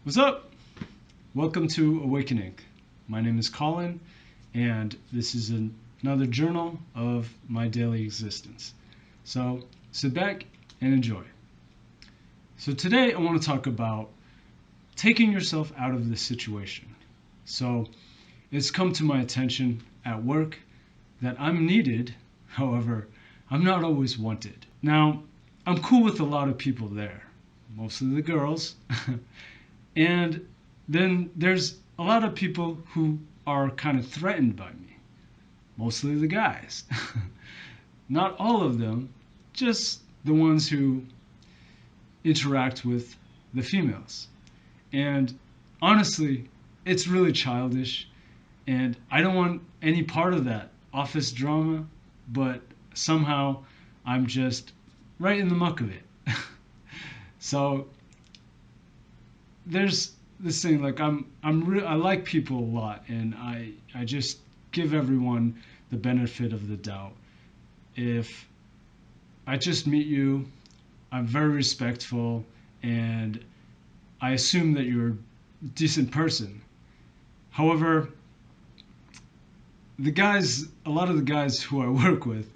What's up? Welcome to Awakening. My name is Colin, and this is another journal of my daily existence. So sit back and enjoy. So today I want to talk about taking yourself out of the situation. So it's come to my attention at work that I'm needed, however, I'm not always wanted. Now, I'm cool with a lot of people there, mostly the girls. And then there's a lot of people who are kind of threatened by me, mostly the guys. Not all of them, just the ones who interact with the females. And honestly, it's really childish, and I don't want any part of that office drama, but somehow I'm just right in the muck of it. So there's this thing like I like people a lot, and I just give everyone the benefit of the doubt. If I just meet you, I'm very respectful, and I assume that you're a decent person. However, a lot of the guys who I work with,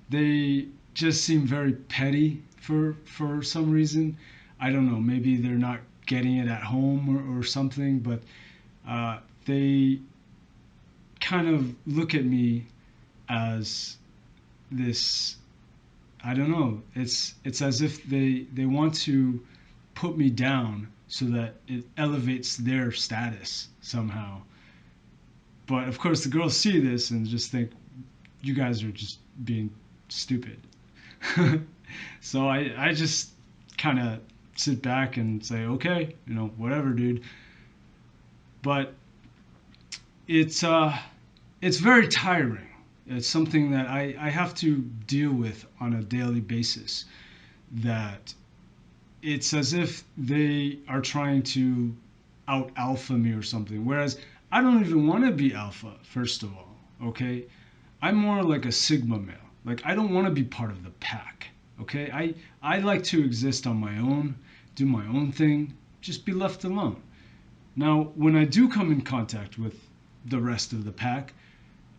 they just seem very petty for some reason. I don't know, maybe they're not getting it at home or something, but they kind of look at me as this. I don't know. It's as if they want to put me down so that it elevates their status somehow. But of course, the girls see this and just think you guys are just being stupid. So I just kind of sit back and say, okay, whatever, dude. But it's very tiring. It's something that I have to deal with on a daily basis. That it's as if they are trying to out alpha me or something. Whereas I don't even want to be alpha, first of all. Okay? I'm more like a sigma male. Like, I don't want to be part of the pack. Okay? I like to exist on my own, do my own thing, just be left alone. Now, when I do come in contact with the rest of the pack,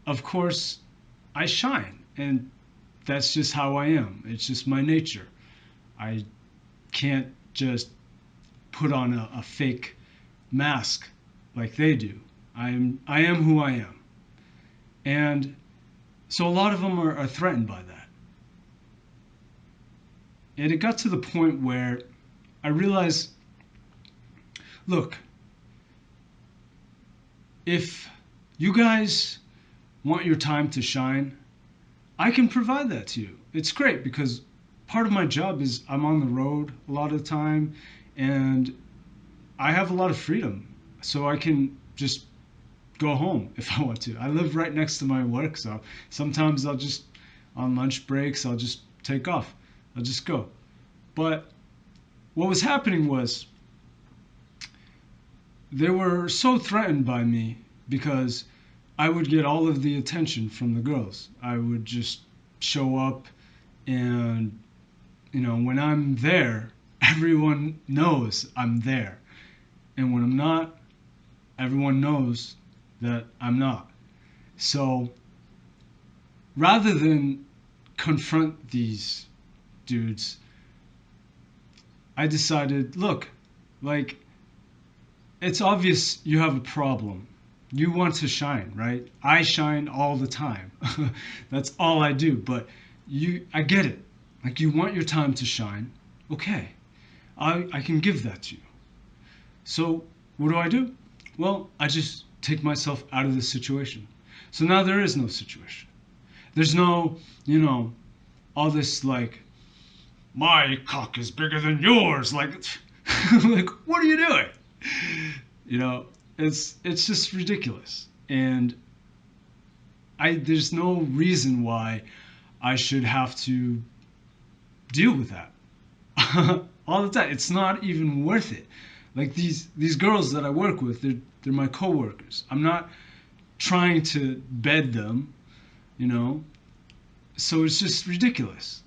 of course, I shine. And that's just how I am. It's just my nature. I can't just put on a fake mask like they do. I am who I am. And so a lot of them are threatened by that. And it got to the point where I realized, look, if you guys want your time to shine, I can provide that to you. It's great because part of my job is I'm on the road a lot of the time, and I have a lot of freedom. So I can just go home if I want to. I live right next to my work, so sometimes I'll just, on lunch breaks, I'll just take off. I'll just go. But what was happening was they were so threatened by me because I would get all of the attention from the girls. I would just show up, and when I'm there, everyone knows I'm there. And when I'm not, everyone knows that I'm not. So rather than confront these dudes, I decided, look, like, it's obvious you have a problem. You want to shine, right? I shine all the time. That's all I do. But I get it. Like, you want your time to shine. Okay, I can give that to you. So what do? Well, I just take myself out of the situation. So now there is no situation. There's no, all this like, my cock is bigger than yours. Like, like, what are you doing? It's just ridiculous. And there's no reason why I should have to deal with that all the time. It's not even worth it. Like, these girls that I work with, they're my coworkers. I'm not trying to bed them, So it's just ridiculous.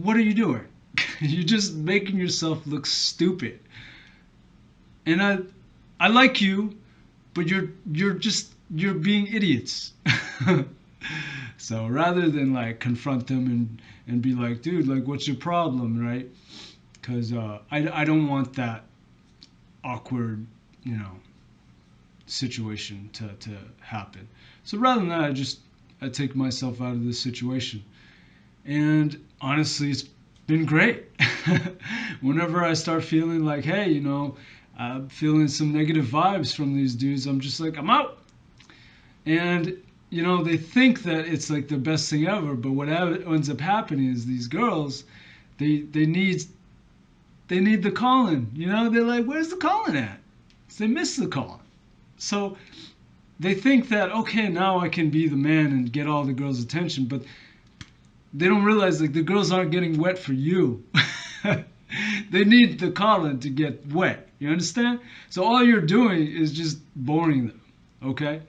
What are you doing? You're just making yourself look stupid. And I like you, but you're being idiots. So rather than like confront them and be like, dude, like what's your problem, right? Because I don't want that awkward, you know, situation to happen. So rather than that, I take myself out of this situation. And honestly, it's been great. Whenever I start feeling like, hey, you know, I'm feeling some negative vibes from these dudes, I'm just like, I'm out. And you know, they think that it's like the best thing ever, but what ends up happening is these girls, they need the calling. You know, they're like, where's the calling at? So they miss the calling. So they think that, okay, now I can be the man and get all the girls' attention, but they don't realize like the girls aren't getting wet for you. They need the calling to get wet. You understand? So all you're doing is just boring them. Okay?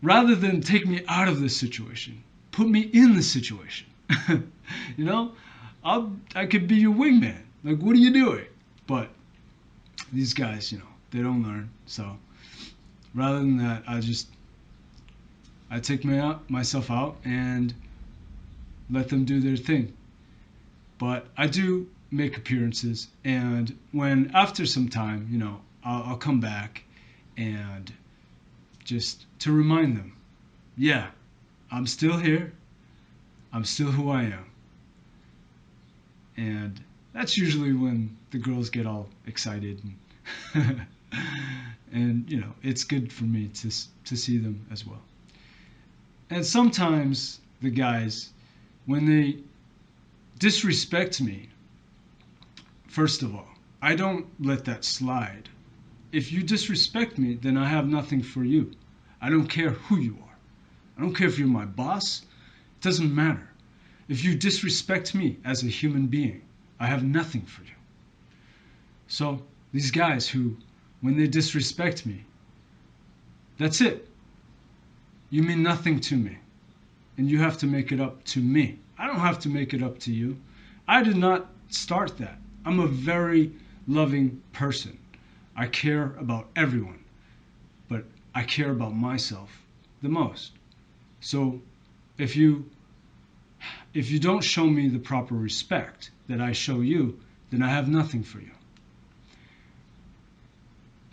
Rather than take me out of this situation, put me in the situation. You know, I could be your wingman. Like, what are you doing? But these guys, you know, they don't learn. So rather than that, I take myself out and let them do their thing. But I do make appearances, and when after some time, you know, I'll come back and just to remind them, yeah, I'm still here. I'm still who I am. And that's usually when the girls get all excited and, and you know, it's good for me to see them as well. And sometimes the guys, when they disrespect me, first of all, I don't let that slide. If you disrespect me, then I have nothing for you. I don't care who you are. I don't care if you're my boss. It doesn't matter. If you disrespect me as a human being, I have nothing for you. So these guys who, when they disrespect me, that's it. You mean nothing to me. And you have to make it up to me. I don't have to make it up to you. I did not start that. I'm a very loving person. I care about everyone, but I care about myself the most. So if you don't show me the proper respect that I show you, then I have nothing for you.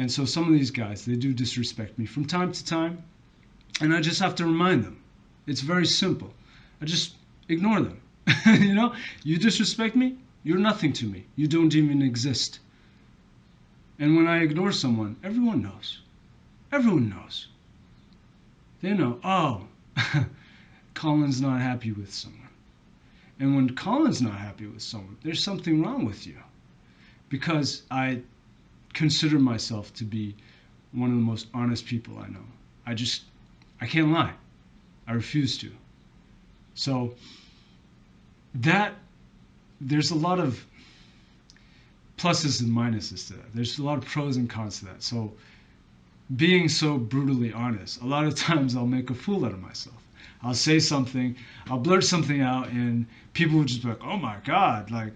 And so some of these guys, they do disrespect me from time to time, and I just have to remind them. It's very simple. I just ignore them. You know, you disrespect me, you're nothing to me. You don't even exist. And when I ignore someone, everyone knows. Everyone knows. They know, oh, Colin's not happy with someone. And when Colin's not happy with someone, there's something wrong with you. Because I consider myself to be one of the most honest people I know. I can't lie. I refuse to. So there's a lot of pluses and minuses to that. There's a lot of pros and cons to that. So being so brutally honest, a lot of times I'll make a fool out of myself. I'll say something, I'll blurt something out, and people will just be like, oh my God, like,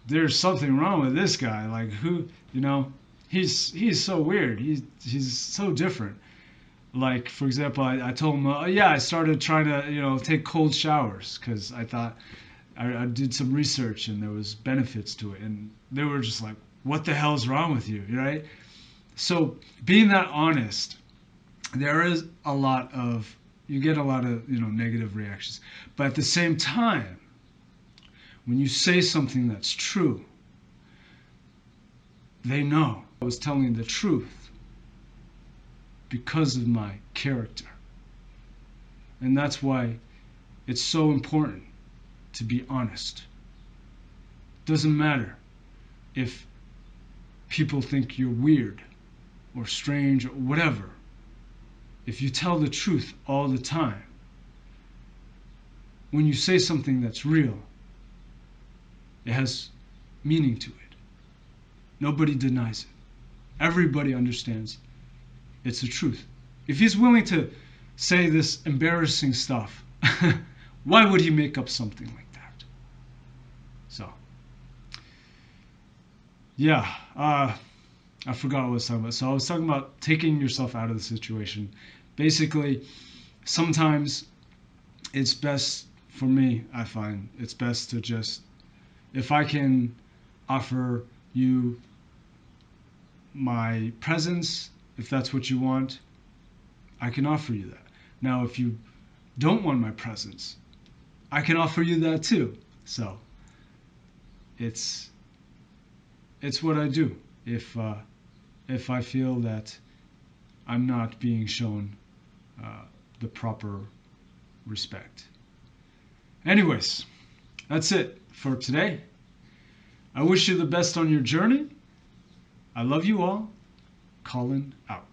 there's something wrong with this guy. Like, who, you know, he's so weird. He's so different. Like, for example, I told him, yeah, I started trying to, you know, take cold showers because I thought I did some research and there was benefits to it. And they were just like, what the hell's wrong with you, right? So being that honest, there is you get a lot of, you know, negative reactions. But at the same time, when you say something that's true, they know I was telling the truth because of my character. And that's why it's so important to be honest. Doesn't matter if people think you're weird or strange or whatever. If you tell the truth all the time, when you say something that's real, it has meaning to it. Nobody denies it. Everybody understands it's the truth. If he's willing to say this embarrassing stuff, why would he make up something like that? So, yeah, I forgot what I was talking about. So I was talking about taking yourself out of the situation. Basically, sometimes it's best for me, I find it's best to just, if I can offer you my presence, if that's what you want, I can offer you that. Now, if you don't want my presence, I can offer you that too. So it's what I do if I feel that I'm not being shown the proper respect. Anyways, that's it for today. I wish you the best on your journey. I love you all. Colin out.